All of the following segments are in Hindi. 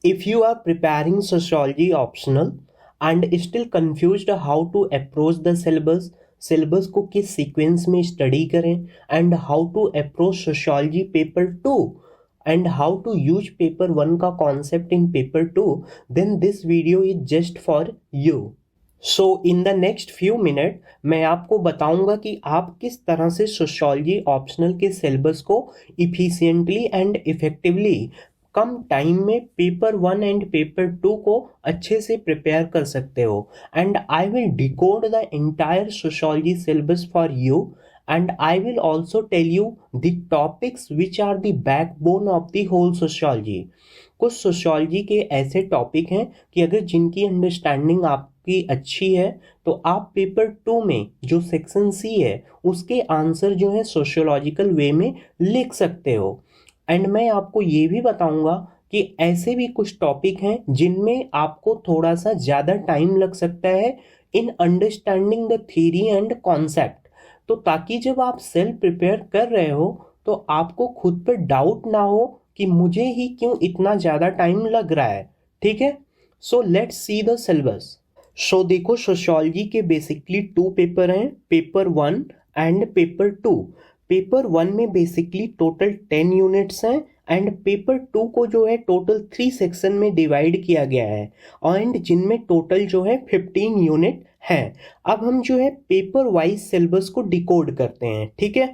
If you are preparing sociology optional and still confused how to approach the syllabus को किस सीक्वेंस में स्टडी करें and how to approach sociology paper 2 and how to use paper 1 का concept in paper 2, then this video is just for you. So in the next few minute मैं आपको बताऊंगा कि आप किस तरह से सोशियोलॉजी ऑप्शनल के सिलेबस को efficiently and effectively come time में पेपर 1 एंड पेपर 2 को अच्छे से प्रिपेयर कर सकते हो. And I will decode the entire sociology syllabus for you and I will also tell you the topics which are the backbone of the whole sociology. कुछ सोशियोलॉजी के ऐसे टॉपिक हैं कि अगर जिनकी अंडरस्टैंडिंग आपकी अच्छी है तो आप पेपर 2 में जो सेक्शन सी है उसके आंसर जो है सोशियोलॉजिकल वे में लिख सकते हो. एंड मैं आपको ये भी बताऊंगा कि ऐसे भी कुछ टॉपिक हैं जिनमें आपको थोड़ा सा ज़्यादा टाइम लग सकता है in understanding the theory and concept. तो ताकि जब आप सेल्फ प्रिपेयर कर रहे हो तो आपको खुद पर डाउट ना हो कि मुझे ही क्यों इतना ज़्यादा टाइम लग रहा है. ठीक है, so let's see the syllabus. So देखो, सोशियोलॉजी के बेसिकली 2 पेपर हैं, पेपर 1 एंड पेपर 2. पेपर 1 में बेसिकली टोटल 10 यूनिट्स हैं एंड पेपर 2 को जो है टोटल 3 सेक्शन में डिवाइड किया गया है एंड जिनमें टोटल जो है 15 यूनिट हैं. अब हम जो है पेपर वाइज सिलेबस को डिकोड करते हैं. ठीक है,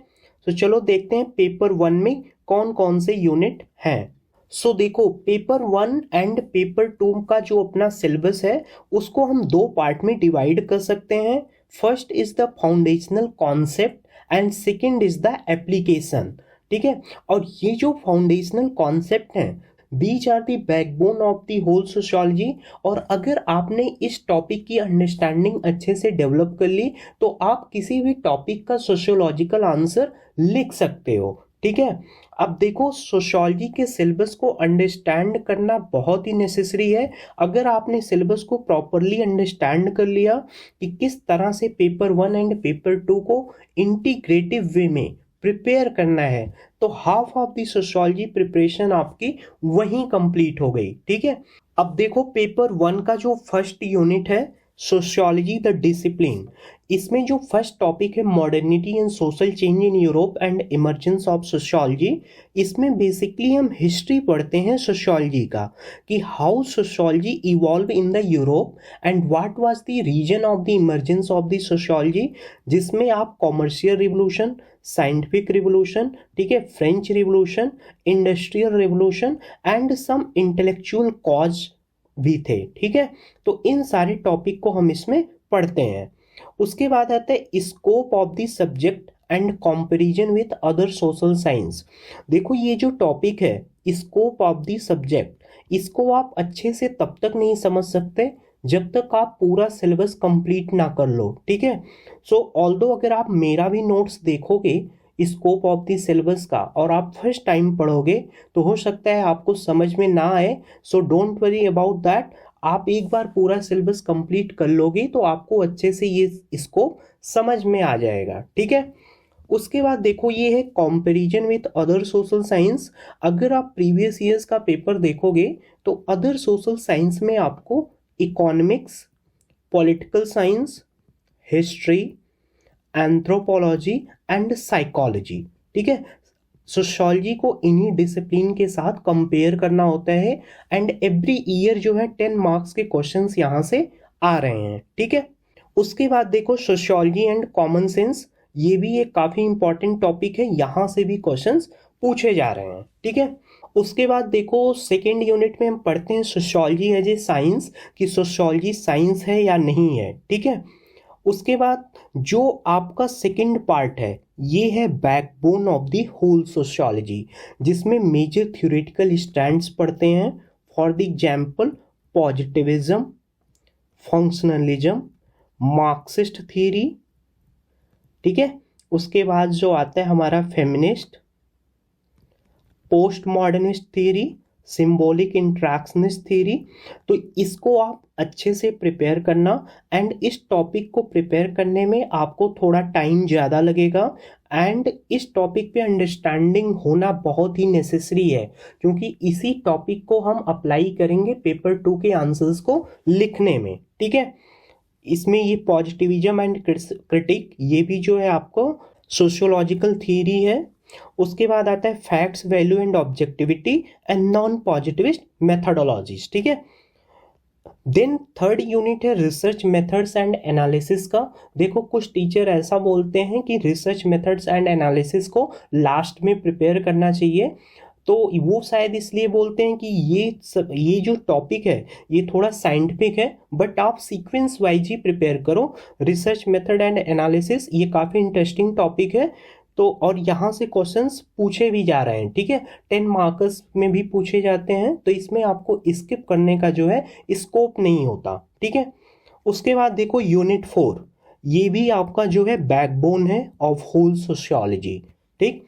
तो चलो देखते हैं पेपर 1 में कौन कौन से यूनिट हैं. सो देखो, पेपर 1 एंड पेपर 2 का जो अपना सिलेबस है उसको हम 2 पार्ट में डिवाइड कर सकते हैं. First is the foundational concept and second is the application. ठीक है, और ये जो फाउंडेशनल कॉन्सेप्ट हैं these are the backbone of the whole sociology. और अगर आपने इस टॉपिक की अंडरस्टैंडिंग अच्छे से डेवलप कर ली तो आप किसी भी टॉपिक का सोशियोलॉजिकल आंसर लिख सकते हो. ठीक है, अब देखो, सोशियोलॉजी के सिलेबस को अंडरस्टैंड करना बहुत ही नेसेसरी है. अगर आपने सिलेबस को प्रॉपरली अंडरस्टैंड कर लिया कि किस तरह से पेपर 1 एंड पेपर 2 को इंटीग्रेटिव वे में प्रिपेयर करना है तो half of the sociology preparation आपकी वहीं कंप्लीट हो गई. ठीक है, अब देखो, पेपर 1 का जो फर्स्ट यूनिट है सोशियोलॉजी द डिसिप्लिन, इसमें जो फर्स्ट टॉपिक है modernity and social change in Europe and emergence of sociology. इसमें बेसिकली हम हिस्ट्री पढ़ते हैं सोशियोलॉजी का कि how sociology evolve in the Europe and what was the reason of the emergence of the sociology, जिसमें आप कॉमर्शियल रिवोल्यूशन, साइंटिफिक रिवोल्यूशन, ठीक है, French revolution, industrial revolution and some intellectual cause भी थे. ठीक है, तो इन सारे टॉपिक को हम इसमें पढ़ते हैं. उसके बाद आता है scope of the subject and comparison with other social science. देखो, ये जो टॉपिक है स्कोप ऑफ द सब्जेक्ट, इसको आप अच्छे से तब तक नहीं समझ सकते जब तक आप पूरा सिलेबस कंप्लीट ना कर लो. ठीक है, सो ऑल्दो अगर आप मेरा भी नोट्स देखोगे स्कोप ऑफ द सिलेबस का और आप फर्स्ट टाइम पढ़ोगे तो हो सकता है आपको समझ में ना आए. So don't worry about that. आप एक बार पूरा सिलेबस कंप्लीट कर लोगे तो आपको अच्छे से ये स्कोप समझ में आ जाएगा. ठीक है, उसके बाद देखो, ये है comparison with other social science. अगर आप प्रीवियस ईयर्स का पेपर देखोगे तो अदर सोशल साइंस में आपको economics, political science, history, anthropology and psychology, ठीक है, सोशियोलॉजी को इन्हीं डिसिप्लिन के साथ कंपेयर करना होता है एंड एवरी ईयर जो है 10 मार्क्स के क्वेश्चंस यहाँ से आ रहे हैं. ठीक है, उसके बाद देखो सोशियोलॉजी एंड कॉमन सेंस, ये भी एक काफ़ी इंपॉर्टेंट टॉपिक है, यहाँ से भी क्वेश्चंस पूछे जा रहे हैं. ठीक है, उसके बाद देखो सेकेंड यूनिट में हम पढ़ते हैं सोशियोलॉजी एज ए साइंस कि सोशियोलॉजी साइंस है या नहीं है. ठीक है, उसके बाद जो आपका सेकंड पार्ट है ये है backbone of the whole sociology, जिसमें मेजर थ्योरेटिकल स्टैंड्स पढ़ते हैं. For the example positivism, functionalism, Marxist theory. ठीक है, उसके बाद जो आता है हमारा feminist, post modernist theory, symbolic interactionist theory. तो इसको आप अच्छे से प्रिपेयर करना एंड इस टॉपिक को प्रिपेयर करने में आपको थोड़ा टाइम ज़्यादा लगेगा एंड इस टॉपिक पे अंडरस्टैंडिंग होना बहुत ही नेसेसरी है, क्योंकि इसी टॉपिक को हम अप्लाई करेंगे पेपर 2 के आंसर्स को लिखने में, ठीक है। इसमें ये पॉजिटिविज्म एंड क्रिटिक, ये भी जो है आपको सोशियोलॉजिकल थियरी है। उसके बाद आता है facts, value and objectivity and non positivist methodologies, ठीक है। देन थर्ड यूनिट है रिसर्च मेथड्स एंड एनालिसिस का। देखो कुछ टीचर ऐसा बोलते हैं कि रिसर्च मेथड्स एंड एनालिसिस को लास्ट में प्रिपेयर करना चाहिए, तो वो शायद इसलिए बोलते हैं कि ये जो टॉपिक है ये थोड़ा साइंटिफिक है, बट आप सीक्वेंस वाइज ही प्रिपेयर करो। रिसर्च मेथड एंड एनालिसिस ये काफ़ी इंटरेस्टिंग टॉपिक है, तो और यहाँ से क्वेश्चंस पूछे भी जा रहे हैं, ठीक है, 10 मार्क्स में भी पूछे जाते हैं, तो इसमें आपको स्किप करने का जो है स्कोप नहीं होता, ठीक है। उसके बाद देखो यूनिट 4, ये भी आपका जो है बैकबोन है ऑफ होल सोशियोलॉजी, ठीक।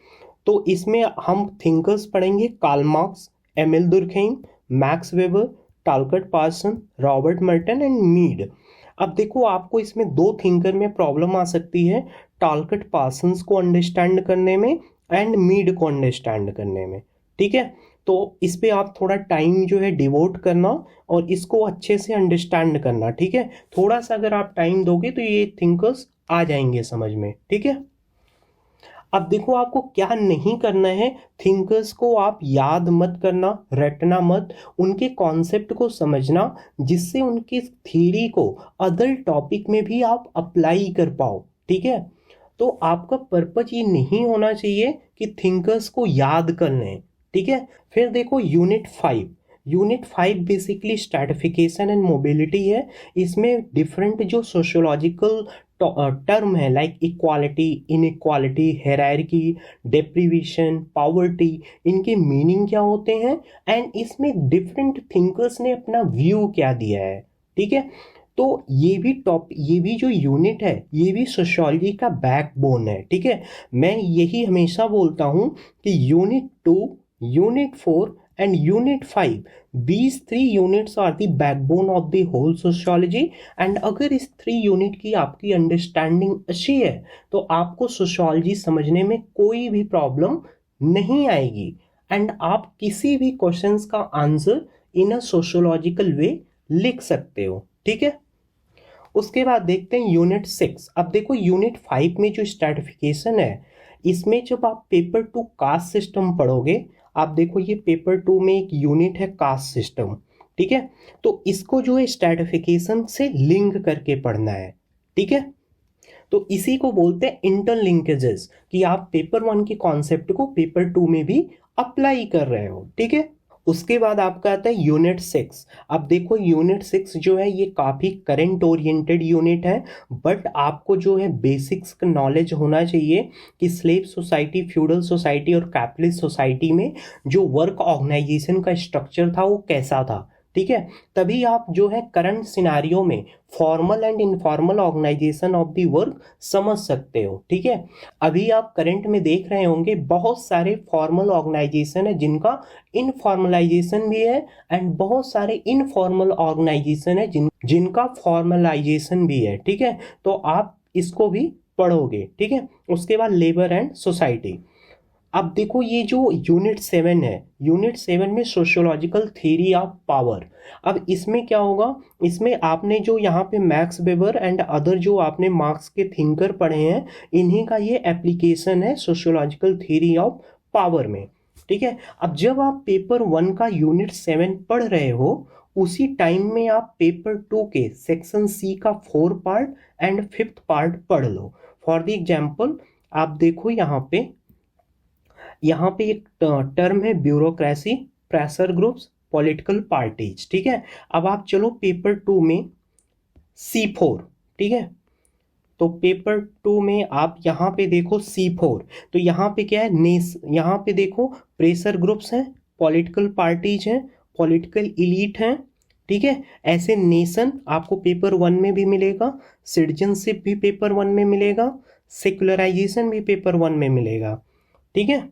तो इसमें हम थिंकर्स पढ़ेंगे, Karl Marx, Emile Durkheim, Max Weber, Talcott Parson, Robert Merton and Mead. अब देखो आपको इसमें दो थिंकर में प्रॉब्लम आ सकती है, टालकट पार्सन्स को अंडरस्टैंड करने में एंड मीड को अंडरस्टैंड करने में, ठीक है। तो इस पे आप थोड़ा टाइम जो है डिवोट करना और इसको अच्छे से अंडरस्टैंड करना, ठीक है। थोड़ा सा अगर आप टाइम दोगे तो ये थिंकर्स आ जाएंगे समझ में, ठीक है। अब देखो आपको क्या नहीं करना है, थिंकर्स को आप याद मत करना, रटना मत, उनके कॉन्सेप्ट को समझना, जिससे उनकी थ्योरी को अदर टॉपिक में भी आप अप्लाई कर पाओ, ठीक है। तो आपका पर्पज ये नहीं होना चाहिए कि थिंकर्स को याद कर लें, ठीक है। फिर देखो unit 5, unit 5 basically stratification and mobility है। इसमें डिफरेंट जो सोशियोलॉजिकल टर्म है like equality, inequality, hierarchy, deprivation, poverty, इनके मीनिंग क्या होते हैं एंड इसमें डिफरेंट थिंकर्स ने अपना व्यू क्या दिया है, ठीक है। तो ये भी जो यूनिट है ये भी सोशियोलॉजी का बैकबोन है, ठीक है। मैं यही हमेशा बोलता हूँ कि unit 2, unit 4 and unit 5, these 3 units are the backbone of the whole sociology, and अगर इस 3 यूनिट की आपकी अंडरस्टैंडिंग अच्छी है तो आपको सोशियोलॉजी समझने में कोई भी प्रॉब्लम नहीं आएगी एंड आप किसी भी क्वेश्चंस का आंसर इन अ सोशियोलॉजिकल वे लिख सकते हो, ठीक है। उसके बाद देखते हैं यूनिट 6। अब देखो यूनिट 5 में जो स्ट्रैटिफिकेशन है, इसमें जब आप पेपर 2 कास्ट सिस्टम पढ़ोगे, आप देखो ये पेपर 2 में एक यूनिट है कास्ट सिस्टम, ठीक है। तो इसको जो है स्ट्रैटिफिकेशन से लिंक करके पढ़ना है, ठीक है। तो इसी को बोलते हैं इंटरलिंकेजेस, कि आप पेपर 1 के कॉन्सेप्ट को पेपर 2 में भी अप्लाई कर रहे हो, ठीक है। उसके बाद आपका आता है यूनिट 6। अब देखो यूनिट 6 जो है ये काफ़ी करंट ओरिएंटेड यूनिट है, बट आपको जो है बेसिक्स का नॉलेज होना चाहिए कि स्लेव सोसाइटी, फ्यूडल सोसाइटी और कैपिटलिस्ट सोसाइटी में जो वर्क ऑर्गेनाइजेशन का स्ट्रक्चर था वो कैसा था, ठीक है। तभी आप जो है करंट सिनारियो में formal and informal organization of the work समझ सकते हो, ठीक है। अभी आप करंट में देख रहे होंगे बहुत सारे फॉर्मल ऑर्गेनाइजेशन है जिनका इनफॉर्मलाइजेशन भी है एंड बहुत सारे इनफॉर्मल ऑर्गेनाइजेशन है जिनका फॉर्मलाइजेशन भी है, ठीक है। तो आप इसको भी पढ़ोगे, ठीक है। उसके बाद लेबर एंड सोसाइटी। अब देखो ये जो यूनिट 7 है, यूनिट 7 में सोशियोलॉजिकल थ्योरी ऑफ पावर। अब इसमें क्या होगा, इसमें आपने जो यहाँ पे मैक्स वेबर एंड अदर जो आपने मार्क्स के थिंकर पढ़े हैं, इन्हीं का ये एप्लीकेशन है सोशियोलॉजिकल थ्योरी ऑफ पावर में, ठीक है। अब जब आप पेपर 1 का यूनिट 7 पढ़ रहे हो, उसी टाइम में आप पेपर 2 के सेक्शन सी का 4 पार्ट एंड 5th पार्ट पढ़ लो। फॉर द एग्जाम्पल आप देखो यहाँ पे एक टर्म है bureaucracy, pressure groups, political parties, ठीक है। अब आप चलो पेपर 2 में C4, ठीक है। तो पेपर 2 में आप यहाँ पे देखो C4, तो यहाँ पे क्या है, यहाँ पे देखो प्रेशर ग्रुप्स हैं, पॉलिटिकल पार्टीज हैं, पॉलिटिकल इलीट हैं, ठीक है। ऐसे नेशन आपको पेपर 1 में भी मिलेगा, सिटीजनशिप भी पेपर 1 में मिलेगा, सेकुलराइजेशन भी पेपर 1 में मिलेगा, ठीक है।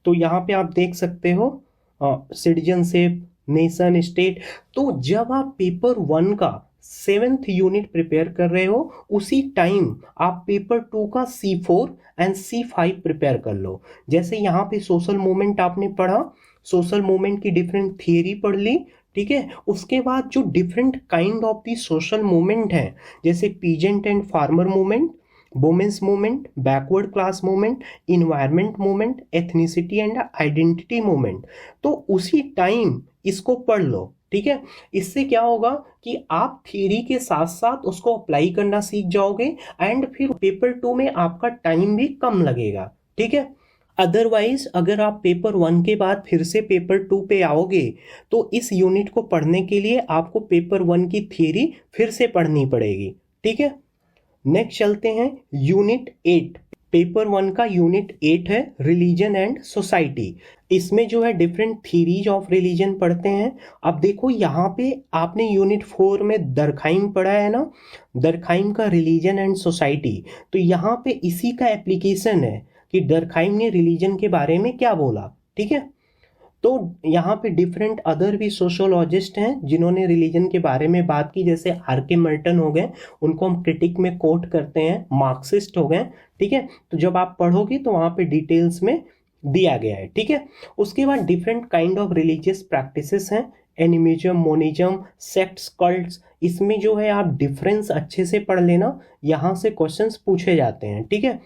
तो यहाँ पे आप देख सकते हो सिटीजनशिप, नेशन, स्टेट। तो जब आप पेपर 1 का सेवेंथ यूनिट प्रिपेयर कर रहे हो उसी टाइम आप पेपर 2 का C4 एंड C5 प्रिपेयर कर लो। जैसे यहाँ पे सोशल मूवमेंट आपने पढ़ा, सोशल मूवमेंट की डिफरेंट थियरी पढ़ ली, ठीक है। उसके बाद जो different kind of the social movement है, जैसे peasant and farmer movement, women's movement, backward class movement, environment movement, ethnicity and identity movement, तो उसी टाइम इसको पढ़ लो, ठीक है। इससे क्या होगा कि आप थ्योरी के साथ साथ उसको अप्लाई करना सीख जाओगे एंड फिर पेपर 2 में आपका टाइम भी कम लगेगा, ठीक है। अदरवाइज अगर आप पेपर 1 के बाद फिर से पेपर 2 पे आओगे तो इस यूनिट को पढ़ने के लिए आपको पेपर 1 की थ्योरी फिर से पढ़नी पड़ेगी, ठीक है। नेक्स्ट चलते हैं यूनिट 8। पेपर 1 का यूनिट 8 है रिलीजन एंड सोसाइटी। इसमें जो है डिफरेंट थीरीज ऑफ रिलीजन पढ़ते हैं। अब देखो यहाँ पे आपने यूनिट 4 में दरखाइम पढ़ा है ना, दरखाइम का रिलीजन एंड सोसाइटी, तो यहाँ पे इसी का एप्लीकेशन है कि दरखाइम ने रिलीजन के बारे में क्या बोला, ठीक है। तो यहाँ पे डिफरेंट अदर भी सोशोलॉजिस्ट हैं जिन्होंने रिलीजन के बारे में बात की, जैसे R.K. मर्टन हो गए, उनको हम क्रिटिक में कोट करते हैं, मार्क्सिस्ट हो गए, ठीक है। तो जब आप पढ़ोगे तो वहाँ पे डिटेल्स में दिया गया है, ठीक है। उसके बाद different kind of religious practices हैं, एनिमिज्म, मोनिज्म, सेक्ट्स, कल्ट्स। इसमें जो है आप डिफरेंस अच्छे से पढ़ लेना, यहाँ से क्वेश्चंस पूछे जाते हैं, ठीक है।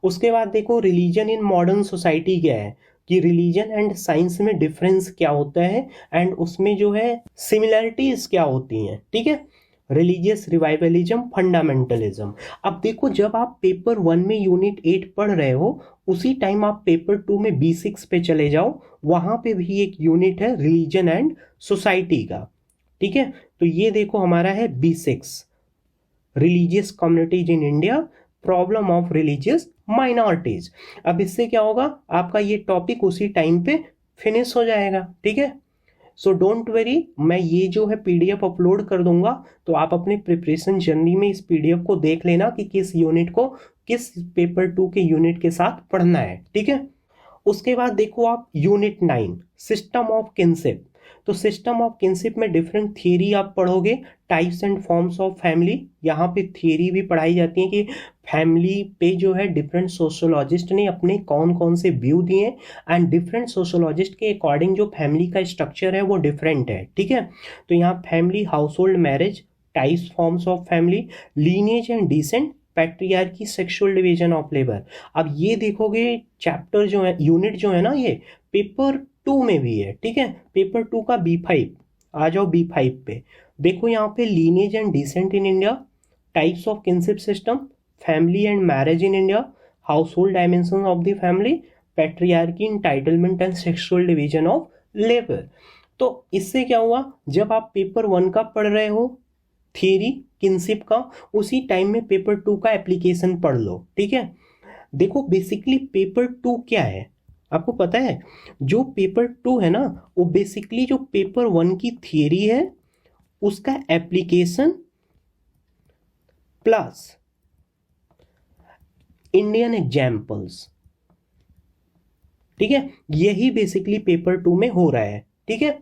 उसके बाद देखो रिलीजन इन मॉडर्न सोसाइटी क्या है, कि रिलीजन एंड साइंस में डिफरेंस क्या होता है एंड उसमें जो है सिमिलरिटीज क्या होती हैं, ठीक है। Religious revivalism, fundamentalism. अब देखो जब आप पेपर 1 में यूनिट 8 पढ़ रहे हो उसी टाइम आप पेपर 2 में B6 पे चले जाओ, वहां पे भी एक यूनिट है रिलीजन एंड सोसाइटी का, ठीक है। तो ये देखो हमारा है B6, religious communities in India, problem of religious minorities. अब इससे क्या होगा, आपका ये टॉपिक उसी टाइम पे फिनिश हो जाएगा, ठीक है। सो डोंट वरी, मैं ये जो है PDF अपलोड कर दूंगा, तो आप अपने प्रिपरेशन जर्नी में इस PDF को देख लेना कि किस यूनिट को किस पेपर 2 के यूनिट के साथ पढ़ना है, ठीक है। उसके बाद देखो आप यूनिट 9 सिस्टम ऑफ किनशिप। तो सिस्टम ऑफ किनशिप में डिफरेंट थियरी आप पढ़ोगे, types and forms of family. यहाँ पे थियरी भी पढ़ाई जाती है कि फैमिली पे जो है डिफरेंट सोशोलॉजिस्ट ने अपने कौन कौन से व्यू दिए एंड डिफरेंट सोशोलॉजिस्ट के अकॉर्डिंग जो फैमिली का स्ट्रक्चर है वो डिफरेंट है, ठीक है। तो यहाँ family, household, marriage, types forms of family, lineage and descent, patriarchy, sexual division of labour. अब ये देखोगे चैप्टर जो है, यूनिट जो है ना, ये पेपर 2 में भी है, ठीक है। पेपर 2 का B5, आ जाओ B5 पे। देखो यहाँ पे lineage and descent in India, types of kinship system, family and marriage in India, household dimension of the family, patriarchy, entitlement and sexual division of labour. तो इससे क्या हुआ, जब आप पेपर 1 का पढ़ रहे हो थियरी किनशिप का, उसी टाइम में पेपर 2 का एप्लीकेशन पढ़ लो, ठीक है। देखो बेसिकली पेपर 2 क्या है आपको पता है, जो पेपर 2 है ना वो बेसिकली जो पेपर 1 की थियरी है उसका एप्लीकेशन प्लस इंडियन एग्जाम्पल्स, ठीक है। यही बेसिकली पेपर 2 में हो रहा है, ठीक है।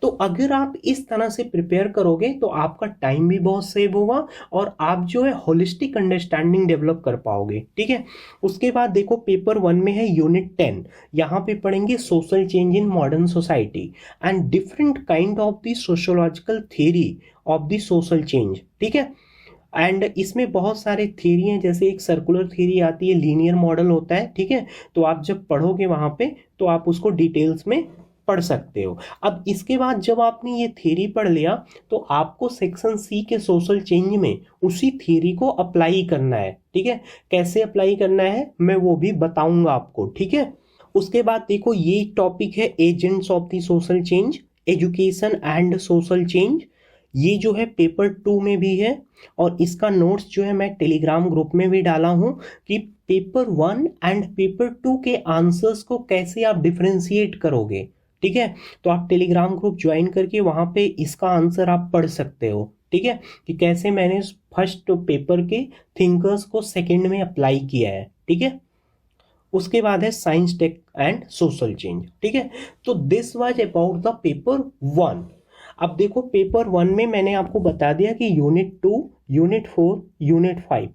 तो अगर आप इस तरह से प्रिपेयर करोगे तो आपका टाइम भी बहुत सेव होगा और आप जो है होलिस्टिक अंडरस्टैंडिंग डेवलप कर पाओगे, ठीक है। उसके बाद देखो पेपर 1 में है यूनिट 10, यहाँ पे पढ़ेंगे social change in modern society and different kind of the sociological theory of the social change, ठीक है। एंड इसमें बहुत सारे थियरी हैं, जैसे एक सर्कुलर थियरी आती है, लीनियर मॉडल होता है, ठीक है। तो आप जब पढ़ोगे वहां पे तो आप उसको डिटेल्स में पढ़ सकते हो। अब इसके बाद जब आपने ये थ्योरी पढ़ लिया तो आपको सेक्शन C के सोशल चेंज में उसी थ्योरी को अप्लाई करना है, ठीक है। कैसे अप्लाई करना है मैं वो भी बताऊंगा आपको, ठीक है। उसके बाद देखो ये टॉपिक है agents of the social change, education and social change. ये जो है पेपर 2 में भी है और इसका नोट्स जो है मैं टेलीग्राम ग्रुप में भी डाला हूं कि पेपर 1 एंड पेपर 2 के आंसर्स को कैसे आप डिफरेंशिएट करोगे, ठीक है। तो आप टेलीग्राम ग्रुप ज्वाइन करके वहां पे इसका आंसर आप पढ़ सकते हो, ठीक है, कि कैसे मैंने फर्स्ट पेपर के थिंकर्स को सेकंड में अप्लाई किया है, ठीक है। उसके बाद है science, tech and social change, ठीक है। तो this was about the paper 1। अब देखो पेपर 1 में मैंने आपको बता दिया कि यूनिट 2, यूनिट 4, यूनिट 5,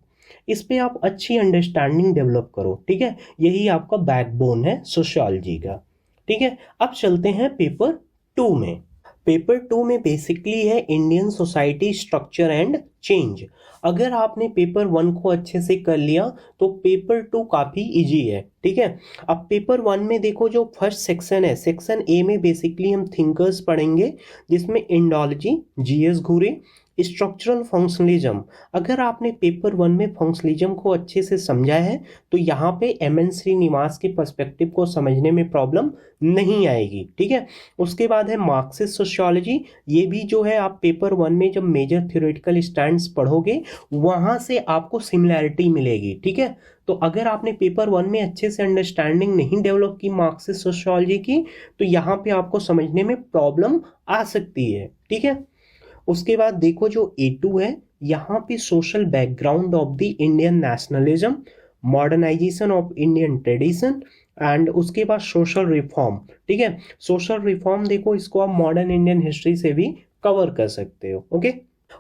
इस पे आप अच्छी अंडरस्टैंडिंग डेवलप करो, ठीक है। यही आपका बैकबोन है सोशियोलॉजी का, ठीक है। अब चलते हैं पेपर 2 में। पेपर 2 में बेसिकली है Indian society structure and change. अगर आपने पेपर 1 को अच्छे से कर लिया तो पेपर 2 काफ़ी इजी है, ठीक है। अब पेपर 1 में देखो जो फर्स्ट सेक्शन है, सेक्शन ए में बेसिकली हम थिंकर्स पढ़ेंगे, जिसमें इंडोलॉजी, जीएस घूरे, स्ट्रक्चरल फंक्शनलिज्म। अगर आपने पेपर 1 में फंक्शनलिज्म को अच्छे से समझा है तो यहाँ पे एम.एन. श्रीनिवास के पर्सपेक्टिव को समझने में प्रॉब्लम नहीं आएगी, ठीक है। उसके बाद है मार्क्सिस्ट सोशियोलॉजी। ये भी जो है आप पेपर 1 में जब मेजर थ्योरेटिकल स्टैंड्स पढ़ोगे वहाँ से आपको सिमिलैरिटी मिलेगी, ठीक है। तो अगर आपने पेपर 1 में अच्छे से अंडरस्टैंडिंग नहीं डेवलप की मार्क्सिस्ट सोशियोलॉजी की तो यहाँ पे आपको समझने में प्रॉब्लम आ सकती है, ठीक है। उसके बाद देखो जो A2 है, यहाँ पे social background of the Indian nationalism, modernization of Indian tradition and उसके बाद सोशल रिफॉर्म, ठीक है। सोशल रिफॉर्म देखो इसको आप मॉडर्न इंडियन हिस्ट्री से भी कवर कर सकते हो, ओके।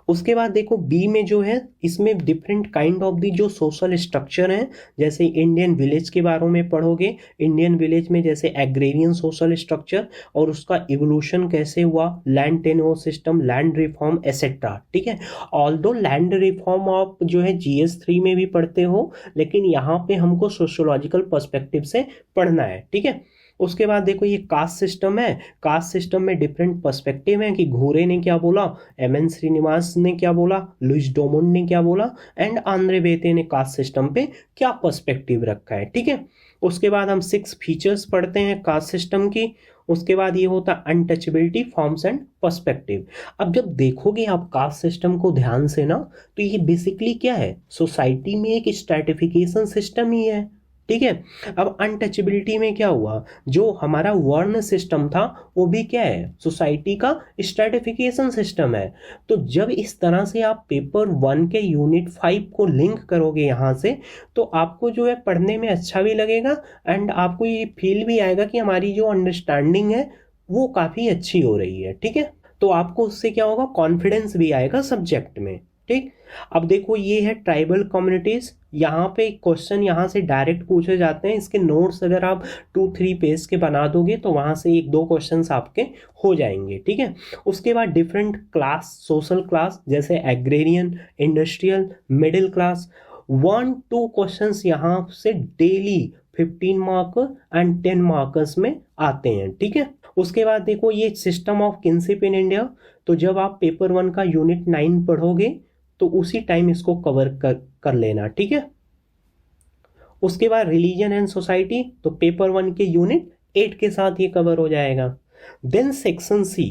उसके बाद देखो बी में जो है इसमें डिफरेंट काइंड ऑफ दी जो सोशल स्ट्रक्चर हैं, जैसे इंडियन विलेज के बारे में पढ़ोगे। इंडियन विलेज में जैसे एग्रेरियन सोशल स्ट्रक्चर और उसका इवोल्यूशन कैसे हुआ, land tenure system, land reform etcetera, ठीक है। ऑल्दो लैंड रिफॉर्म आप जो है GS3 में भी पढ़ते हो, लेकिन यहाँ पे हमको सोशियोलॉजिकल पर्सपेक्टिव से पढ़ना है, ठीक है। उसके बाद देखो ये कास्ट सिस्टम है। कास्ट सिस्टम में डिफरेंट पर्सपेक्टिव है कि घोरे ने क्या बोला, M.N. श्रीनिवास ने क्या बोला, लुइस डोमोंड ने क्या बोला एंड आंद्रे बेते ने कास्ट सिस्टम पे क्या पर्सपेक्टिव रखा है, ठीक है। उसके बाद हम 6 फीचर्स पढ़ते हैं कास्ट सिस्टम की। उसके बाद ये होता है अनटचेबिलिटी, फॉर्म्स एंड पर्सपेक्टिव। अब जब देखोगे आप कास्ट सिस्टम को ध्यान से ना तो ये बेसिकली क्या है, सोसाइटी में एक स्ट्रैटिफिकेशन सिस्टम ही है, ठीक है। अब अनटचेबिलिटी में क्या हुआ, जो हमारा वर्ण सिस्टम था वो भी क्या है, सोसाइटी का स्ट्रैटिफिकेशन सिस्टम है। तो जब इस तरह से आप पेपर 1 के यूनिट 5 को लिंक करोगे यहाँ से तो आपको जो है पढ़ने में अच्छा भी लगेगा एंड आपको ये फील भी आएगा कि हमारी जो अंडरस्टैंडिंग है वो काफ़ी अच्छी हो रही है, ठीक है। तो आपको उससे क्या होगा, कॉन्फिडेंस भी आएगा सब्जेक्ट में, ठीक। अब देखो ये है ट्राइबल कम्युनिटीज। यहाँ पे क्वेश्चन यहाँ से डायरेक्ट पूछे जाते हैं। इसके नोट्स अगर आप 2-3 पेज के बना दोगे तो वहाँ से 1-2 क्वेश्चंस आपके हो जाएंगे, ठीक है। उसके बाद डिफरेंट क्लास, सोशल क्लास जैसे agrarian, industrial, middle class, 1-2 questions यहाँ से डेली 15 मार्क एंड 10 मार्कर्स में आते हैं, ठीक है। उसके बाद देखो ये system of kinship in India. तो जब आप पेपर 1 का यूनिट 9 पढ़ोगे तो उसी टाइम इसको कवर कर लेना, ठीक है। उसके बाद रिलीजन एंड सोसाइटी, तो पेपर 1 के यूनिट 8 के साथ ये कवर हो जाएगा। Then section C.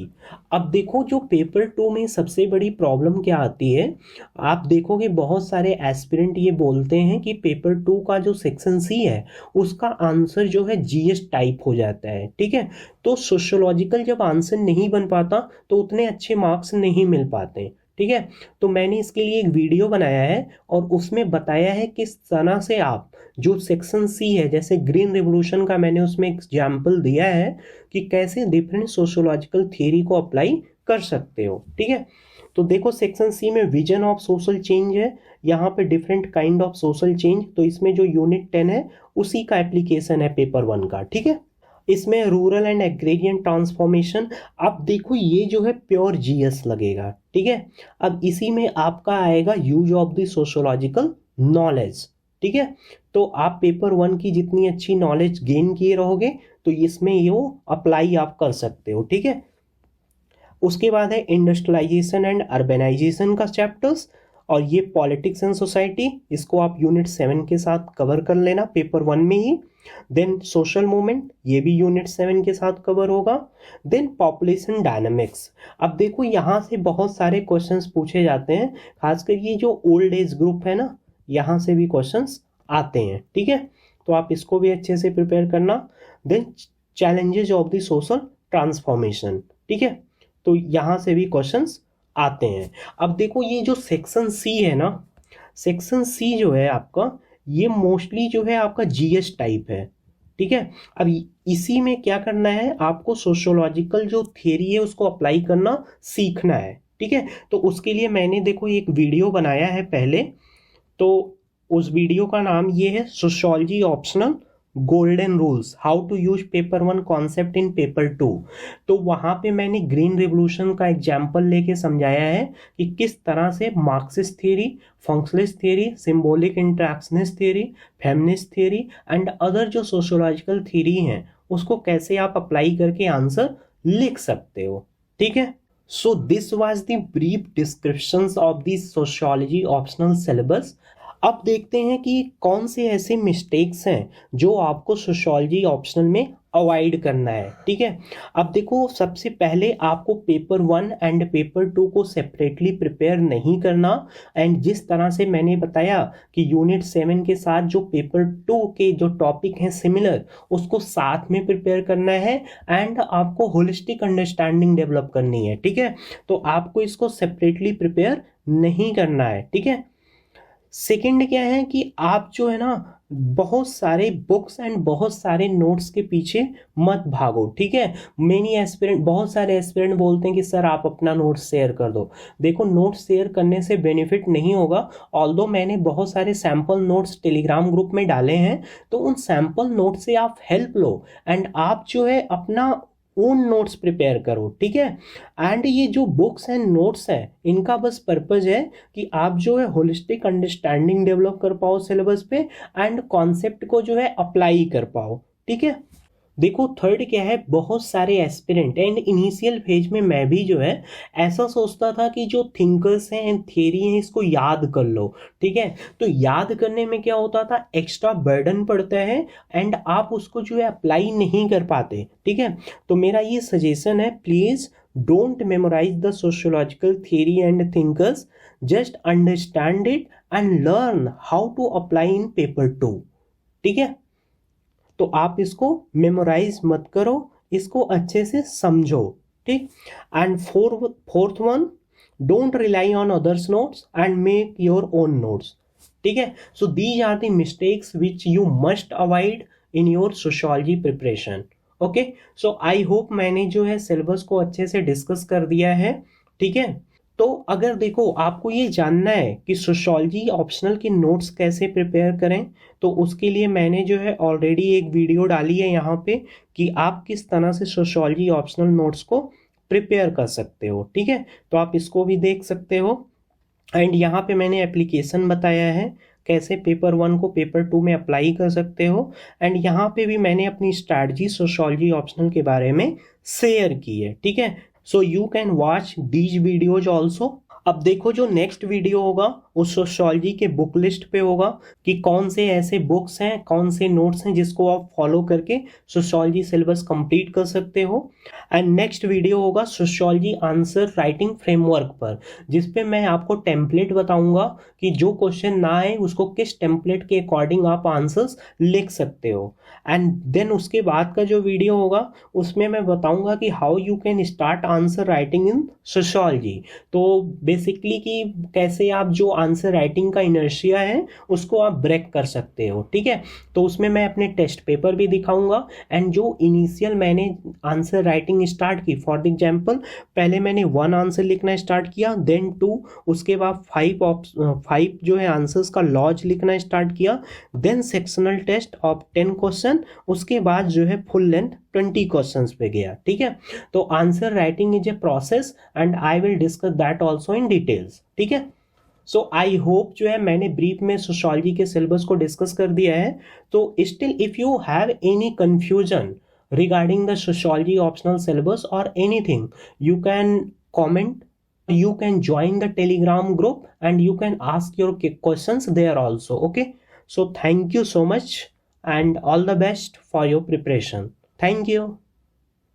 अब देखो जो पेपर 2 में सबसे बड़ी प्रॉब्लम क्या आती है, आप देखोगे बहुत सारे एस्पिरेंट ये बोलते हैं कि पेपर 2 का जो सेक्शन सी है उसका आंसर जो है जीएस टाइप हो जाता है, ठीक है। तो सोशियोलॉजिकल जब आंसर नहीं बन पाता तो उतने अच्छे मार्क्स नहीं मिल पाते, ठीक है। तो मैंने इसके लिए एक वीडियो बनाया है और उसमें बताया है किस तरह से आप जो सेक्शन सी है, जैसे ग्रीन रिवॉल्यूशन का मैंने उसमें एग्जाम्पल दिया है कि कैसे डिफरेंट सोशियोलॉजिकल थियरी को अप्लाई कर सकते हो, ठीक है। तो देखो सेक्शन सी में विजन ऑफ सोशल चेंज है, यहाँ पे different kind of social change. तो इसमें जो यूनिट 10 है उसी का एप्लीकेशन है पेपर 1 का, ठीक है। इसमें रूरल एंड एग्रेरियन ट्रांसफॉर्मेशन। अब देखो ये जो है प्योर जीएस लगेगा, ठीक है। अब इसी में आपका आएगा use of the sociological knowledge, ठीक है। तो आप पेपर 1 की जितनी अच्छी नॉलेज गेन किए रहोगे तो इसमें ये अप्लाई आप कर सकते हो, ठीक है। उसके बाद है इंडस्ट्रियलाइजेशन एंड अर्बनाइजेशन का चैप्टर्स, और ये पॉलिटिक्स एंड सोसाइटी, इसको आप यूनिट 7 के साथ कवर कर लेना पेपर 1 में ही। देन सोशल मूवमेंट, ये भी यूनिट 7 के साथ कवर होगा। Then population dynamics. अब देखो यहाँ से बहुत सारे क्वेश्चंस पूछे जाते हैं, खासकर ये जो ओल्ड एज ग्रुप है ना, यहाँ से भी क्वेश्चंस आते हैं, ठीक है। तो आप इसको भी अच्छे से प्रिपेयर करना। Then challenges of the social transformation, ठीक है। तो यहाँ से भी क्वेश्चंस आते हैं। अब देखो ये जो सेक्शन सी है ना, सेक्शन सी जो है आपका ये मोस्टली जो है आपका जीएस टाइप है, ठीक है। अब इसी में क्या करना है, आपको सोशियोलॉजिकल जो थियरी है उसको अप्लाई करना सीखना है, ठीक है। तो उसके लिए मैंने देखो एक वीडियो बनाया है पहले, तो उस वीडियो का नाम ये है sociology optional golden rules, how to use paper 1 concept in paper 2। तो वहां पे मैंने ग्रीन रिवॉल्यूशन का एग्जाम्पल लेके समझाया है कि किस तरह से Marxist theory, functionalist theory, symbolic interactionist theory, feminist theory and other जो सोशियोलॉजिकल थियरी हैं उसको कैसे आप अप्लाई करके आंसर लिख सकते हो, ठीक है। So this was the brief descriptions of the sociology optional syllabus. अब देखते हैं कि कौन से ऐसे मिस्टेक्स हैं जो आपको सोशियोलॉजी ऑप्शनल में अवॉइड करना है, ठीक है। अब देखो, सबसे पहले आपको पेपर 1 एंड पेपर 2 को सेपरेटली प्रिपेयर नहीं करना। एंड जिस तरह से मैंने बताया कि यूनिट 7 के साथ जो पेपर 2 के जो टॉपिक हैं सिमिलर, उसको साथ में प्रिपेयर करना है एंड आपको होलिस्टिक अंडरस्टैंडिंग डेवलप करनी है, ठीक है। तो आपको इसको सेपरेटली प्रिपेयर नहीं करना है, ठीक है। सेकंड क्या है कि आप जो है ना बहुत सारे बुक्स एंड बहुत सारे नोट्स के पीछे मत भागो, ठीक है। मेनी एस्पिरेंट, बहुत सारे एस्पिरेंट बोलते हैं कि सर आप अपना नोट्स शेयर कर दो। देखो, नोट्स शेयर करने से बेनिफिट नहीं होगा। ऑल्दो मैंने बहुत सारे सैम्पल नोट्स टेलीग्राम ग्रुप में डाले हैं, तो उन सैम्पल नोट से आप हेल्प लो एंड आप जो है अपना ओन नोट्स प्रिपेयर करो, ठीक है। एंड ये जो बुक्स एंड नोट्स हैं इनका बस पर्पज है कि आप जो है होलिस्टिक अंडरस्टैंडिंग डेवलप कर पाओ सिलेबस पे एंड कॉन्सेप्ट को जो है अप्लाई कर पाओ, ठीक है। देखो, थर्ड क्या है, बहुत सारे एस्पिरेंट एंड इनिशियल फेज में मैं भी जो है ऐसा सोचता था कि जो थिंकर्स हैं एंड थियरी हैं इसको याद कर लो, ठीक है। तो याद करने में क्या होता था, एक्स्ट्रा बर्डन पड़ता है एंड आप उसको जो है अप्लाई नहीं कर पाते, ठीक है। तो मेरा ये सजेशन है, please don't memorise the sociological theory and thinkers, just understand it and learn how to apply in paper 2, ठीक है। तो आप इसको मेमोराइज मत करो, इसको अच्छे से समझो, ठीक। And fourth one, don't rely on others notes and make your own notes, ठीक है। So these are the mistakes which you must avoid in your sociology preparation, okay. So I hope मैंने जो है सिलेबस को अच्छे से डिस्कस कर दिया है, ठीक है। तो अगर देखो आपको ये जानना है कि सोशियोलॉजी ऑप्शनल के नोट्स कैसे प्रिपेयर करें, तो उसके लिए मैंने जो है ऑलरेडी एक वीडियो डाली है यहाँ पे कि आप किस तरह से सोशियोलॉजी ऑप्शनल नोट्स को प्रिपेयर कर सकते हो, ठीक है। तो आप इसको भी देख सकते हो। एंड यहाँ पे मैंने एप्लीकेशन बताया है कैसे पेपर 1 को पेपर 2 में अप्लाई कर सकते हो। एंड यहाँ पे भी मैंने अपनी स्ट्रैटेजी सोशियोलॉजी ऑप्शनल के बारे में शेयर की है, ठीक है। So you can watch these videos also. अब देखो, जो नेक्स्ट वीडियो होगा उस सोशियोलॉजी के बुक लिस्ट पे होगा कि कौन से ऐसे बुक्स हैं, कौन से नोट्स हैं जिसको आप फॉलो करके सोशियोलॉजी सिलेबस कंप्लीट कर सकते हो। एंड नेक्स्ट वीडियो होगा सोशियोलॉजी आंसर राइटिंग फ्रेमवर्क पर, जिसपे मैं आपको टेम्पलेट बताऊंगा कि जो क्वेश्चन ना आए उसको किस टेम्पलेट के अकॉर्डिंग आप आंसर्स लिख सकते हो। एंड देन उसके बाद का जो वीडियो होगा उसमें मैं बताऊंगा कि how you can start answer writing in sociology. तो बेसिकली कि कैसे आप जो आंसर राइटिंग का इनर्शिया है उसको आप ब्रेक कर सकते हो, ठीक है। तो उसमें मैं अपने टेस्ट पेपर भी दिखाऊंगा एंड जो इनिशियल मैंने आंसर राइटिंग स्टार्ट की, फॉर एग्जांपल पहले मैंने 1 आंसर लिखना स्टार्ट किया, देन 2, उसके बाद 5 जो है आंसर्स का लॉज लिखना स्टार्ट किया, then sectional test of 10 question, उसके बाद जो है फुल लेंथ 20 क्वेश्चंस पे गया, ठीक है। तो answer writing is a process and I will discuss that also in details, ठीक है। सो आई होप जो है मैंने ब्रीफ में सोशियोलॉजी के सिलेबस को डिस्कस कर दिया है। तो still if you have any confusion regarding the sociology optional syllabus or anything, you can comment, you can join the telegram group and you can ask your questions there also, okay. So thank you so much and all the best for your preparation. Thank you.